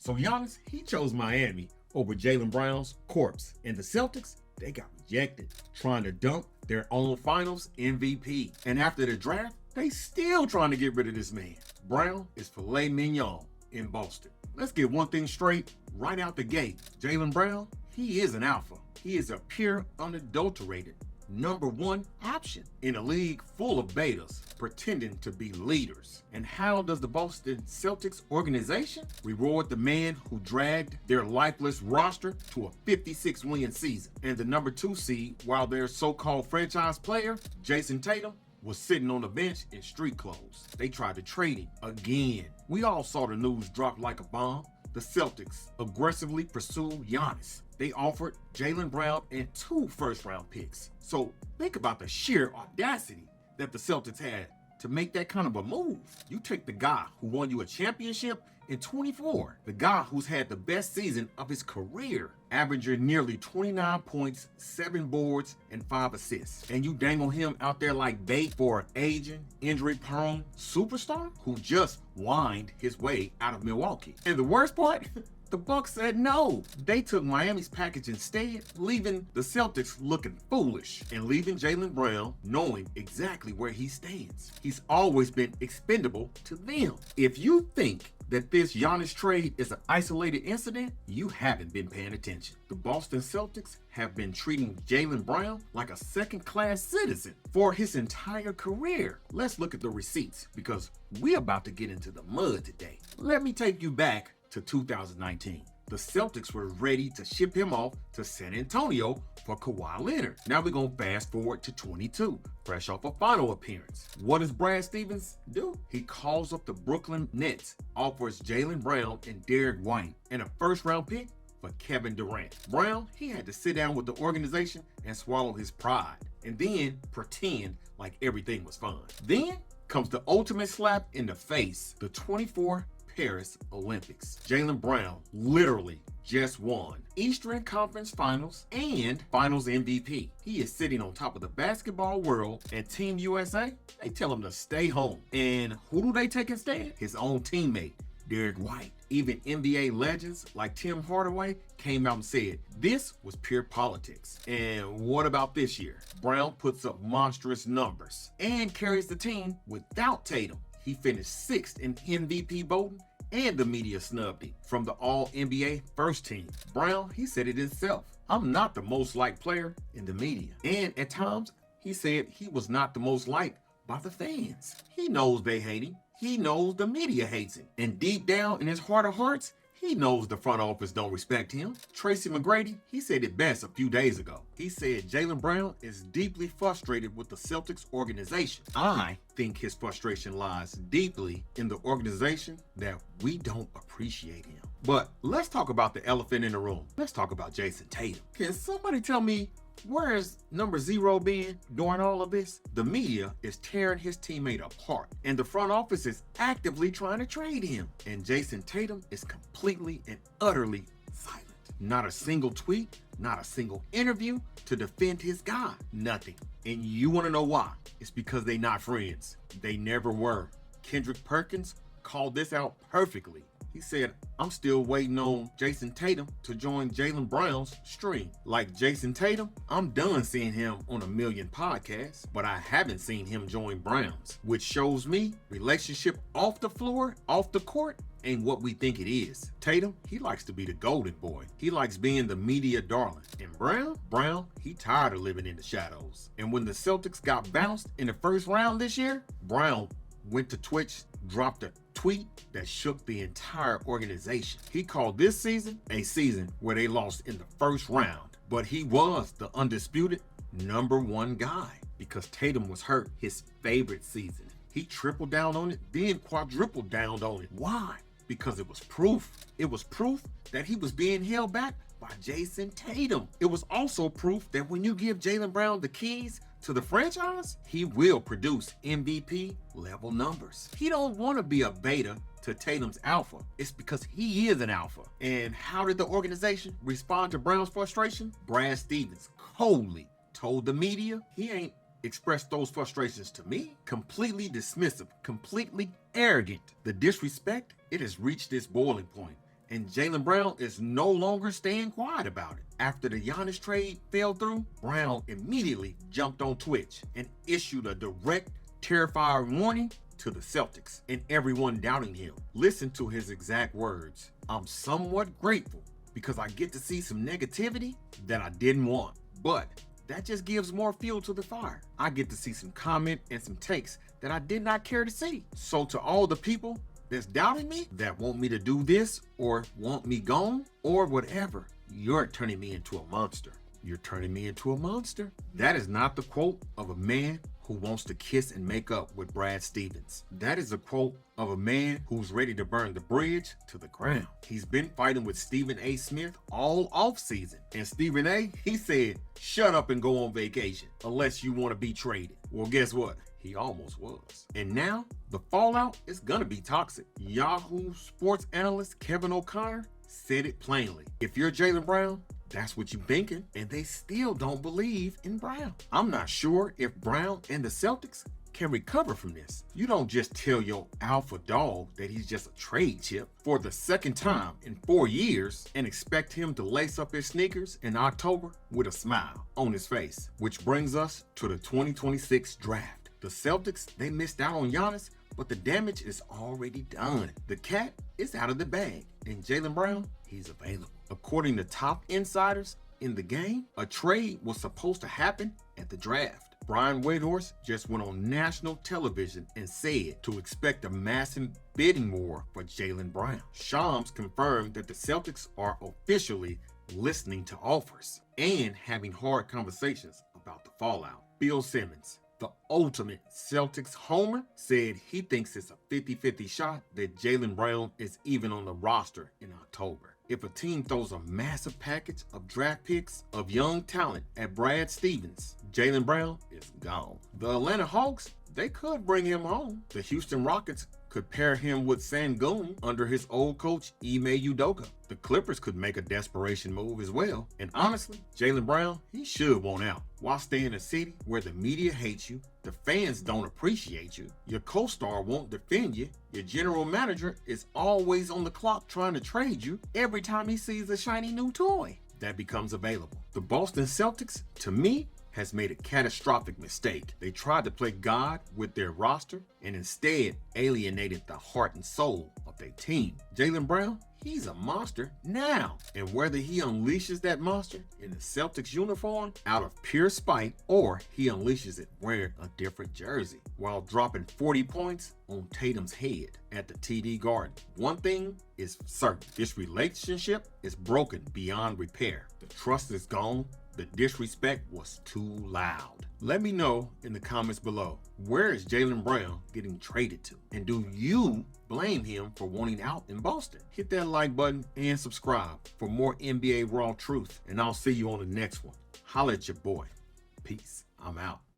So Giannis, he chose Miami over Jaylen Brown's corpse. And the Celtics, they got rejected, trying to dump their own finals MVP. And after the draft, they still trying to get rid of this man. Brown is filet mignon in Boston. Let's get one thing straight right out the gate. Jaylen Brown, he is an alpha. He is a pure, unadulterated #1 option in a league full of betas pretending to be leaders. And how does the Boston Celtics organization reward the man who dragged their lifeless roster to a 56-win season? And the #2 seed, while their so-called franchise player, Jayson Tatum, was sitting on the bench in street clothes. They tried to trade him again. We all saw the news drop like a bomb. The Celtics aggressively pursued Giannis. They offered Jaylen Brown and 2 first-round picks. So think about the sheer audacity that the Celtics had to make that kind of a move. You take the guy who won you a championship in 24, the guy who's had the best season of his career, averaging nearly 29 points, 7 boards, and 5 assists. And you dangle him out there like bait for an aging, injury-prone superstar who just whined his way out of Milwaukee. And the worst part? The Bucks said no. They took Miami's package instead, leaving the Celtics looking foolish and leaving Jaylen Brown knowing exactly where he stands. He's always been expendable to them. If you think that this Giannis trade is an isolated incident, you haven't been paying attention. The Boston Celtics have been treating Jaylen Brown like a second-class citizen for his entire career. Let's look at the receipts because we're about to get into the mud today. Let me take you back to 2019. The Celtics were ready to ship him off to San Antonio for Kawhi Leonard. Now we're going to fast forward to 22, fresh off a final appearance. What does Brad Stevens do? He calls up the Brooklyn Nets, offers Jaylen Brown and Derek White, and a first-round pick for Kevin Durant. Brown, he had to sit down with the organization and swallow his pride, and then pretend like everything was fine. Then comes the ultimate slap in the face, the 24 Paris Olympics. Jaylen Brown literally just won Eastern Conference Finals and Finals MVP. He is sitting on top of the basketball world, and Team USA, they tell him to stay home. And who do they take instead? His own teammate, Derek White. Even NBA legends like Tim Hardaway came out and said this was pure politics. And what about this year? Brown puts up monstrous numbers and carries the team without Tatum. He finished 6th in MVP voting, and the media snubbed him from the All-NBA first team. Brown, he said it himself. I'm not the most liked player in the media. And at times, he said he was not the most liked by the fans. He knows they hate him. He knows the media hates him. And deep down in his heart of hearts, he knows the front office don't respect him. Tracy McGrady, he said it best a few days ago. He said Jaylen Brown is deeply frustrated with the Celtics organization. I think his frustration lies deeply in the organization that we don't appreciate him. But let's talk about the elephant in the room. Let's talk about Jayson Tatum. Can somebody tell me where is #0 been during all of this? The media is tearing his teammate apart, and the front office is actively trying to trade him. And Jayson Tatum is completely and utterly silent. Not a single tweet, not a single interview to defend his guy. Nothing. And you want to know why? It's because they not friends. They never were. Kendrick Perkins called this out perfectly. He said, I'm still waiting on Jayson Tatum to join Jaylen Brown's stream. Like Jayson Tatum, I'm done seeing him on a million podcasts, but I haven't seen him join Brown's, which shows me relationship off the floor, off the court, ain't what we think it is. Tatum, he likes to be the golden boy. He likes being the media darling. And Brown, he tired of living in the shadows. And when the Celtics got bounced in the first round this year, Brown went to Twitch, dropped a tweet that shook the entire organization. He called this season a season where they lost in the first round, but he was the undisputed #1 guy because Tatum was hurt his favorite season. He tripled down on it, then quadrupled down on it. Why? Because it was proof. It was proof that he was being held back by Jayson Tatum. It was also proof that when you give Jaylen Brown the keys to the franchise, he will produce MVP level numbers. He don't want to be a beta to Tatum's alpha. It's because he is an alpha. And how did the organization respond to Brown's frustration? Brad Stevens coldly told the media he ain't expressed those frustrations to me. Completely dismissive, completely arrogant. The disrespect, it has reached this boiling point. And Jaylen Brown is no longer staying quiet about it. After the Giannis trade fell through, Brown immediately jumped on Twitch and issued a direct, terrifying warning to the Celtics and everyone doubting him. Listen to his exact words. "I'm somewhat grateful because I get to see some negativity that I didn't want, but that just gives more fuel to the fire. I get to see some comment and some takes that I did not care to see. So to all the people that's doubting me, that want me to do this or want me gone or whatever, you're turning me into a monster. You're turning me into a monster." That is not the quote of a man who wants to kiss and make up with Brad Stevens. That is a quote of a man who's ready to burn the bridge to the ground. He's been fighting with Stephen A. Smith all offseason. And Stephen A., he said, "Shut up and go on vacation unless you want to be traded." Well, guess what? He almost was. And now the fallout is gonna be toxic. Yahoo Sports analyst Kevin O'Connor said it plainly. If you're Jaylen Brown, that's what you're thinking, and they still don't believe in Brown. I'm not sure if Brown and the Celtics can recover from this. You don't just tell your alpha dog that he's just a trade chip for the second time in 4 years and expect him to lace up his sneakers in October with a smile on his face. Which brings us to the 2026 draft. The Celtics, they missed out on Giannis, but the damage is already done. The cat is out of the bag, and Jaylen Brown, he's available. According to top insiders in the game, a trade was supposed to happen at the draft. Brian Windhorst just went on national television and said to expect a massive bidding war for Jaylen Brown. Shams confirmed that the Celtics are officially listening to offers and having hard conversations about the fallout. Bill Simmons, the ultimate Celtics homer, said he thinks it's a 50-50 shot that Jaylen Brown is even on the roster in October. If a team throws a massive package of draft picks of young talent at Brad Stevens, Jaylen Brown is gone. The Atlanta Hawks, they could bring him home. The Houston Rockets could pair him with Sangoon under his old coach Ime Udoka. The Clippers could make a desperation move as well. And honestly, Jaylen Brown, he should want out. Why stay in a city where the media hates you, the fans don't appreciate you, your co-star won't defend you, your general manager is always on the clock trying to trade you every time he sees a shiny new toy that becomes available? The Boston Celtics, to me, has made a catastrophic mistake. They tried to play God with their roster and instead alienated the heart and soul of their team. Jaylen Brown, he's a monster now. And whether he unleashes that monster in the Celtics uniform out of pure spite or he unleashes it wearing a different jersey while dropping 40 points on Tatum's head at the TD Garden. One thing is certain, this relationship is broken beyond repair. The trust is gone. The disrespect was too loud. Let me know in the comments below, where is Jaylen Brown getting traded to? And do you blame him for wanting out in Boston? Hit that like button and subscribe for more NBA Raw truth. And I'll see you on the next one. Holla at your boy. Peace. I'm out.